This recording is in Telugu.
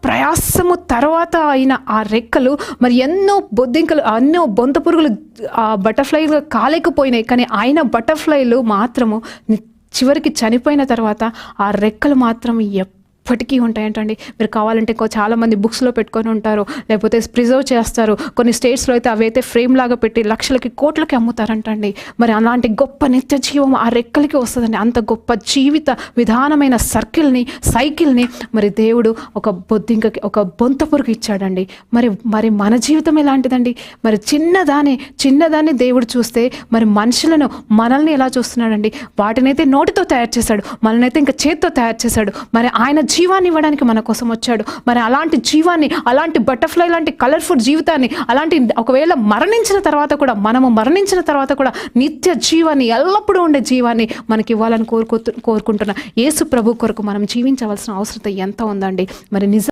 ప్రయాసము తర్వాత అయిన ఆ రెక్కలు మరి ఎన్నో బొద్దింకలు, ఎన్నో బొంత పురుగులు బటర్ఫ్లైలు కాలేకపోయినాయి. కానీ ఆయన బటర్ఫ్లైలు మాత్రము చివరికి చనిపోయిన తర్వాత ఆ రెక్కలు మాత్రం ఎప్పటికీ ఉంటాయంటండి. మీరు కావాలంటే చాలామంది బుక్స్లో పెట్టుకొని ఉంటారు, లేకపోతే ప్రిజర్వ్ చేస్తారు. కొన్ని స్టేట్స్లో అయితే అవైతే ఫ్రేమ్ లాగా పెట్టి లక్షలకి కోట్లకి అమ్ముతారంటండి. మరి అలాంటి గొప్ప నిత్య జీవం ఆ రెక్కలకి వస్తుందండి. అంత గొప్ప జీవిత విధానమైన సైకిల్ని మరి దేవుడు ఒక బొద్దింకకి, ఒక బొంత పురుగు ఇచ్చాడండి. మరి మన జీవితం ఎలాంటిదండి? మరి చిన్నదాన్ని దేవుడు చూస్తే మరి మనల్ని ఎలా చూస్తున్నాడండి? వాటినైతే నోటితో తయారు చేశాడు, మననైతే ఇంకా చేత్తో తయారు చేశాడు. మరి ఆయన జీవాన్ని ఇవ్వడానికి మన కోసం వచ్చాడు. మరి అలాంటి జీవాన్ని, అలాంటి బటర్ఫ్లై లాంటి కలర్ఫుల్ జీవితాన్ని, అలాంటి ఒకవేళ మనము మరణించిన తర్వాత కూడా నిత్య జీవాన్ని, ఎల్లప్పుడూ ఉండే జీవాన్ని మనకి ఇవ్వాలని కోరుకుంటున్న యేసు ప్రభు కొరకు మనం జీవించవలసిన అవసరం ఎంత ఉందండి. మరి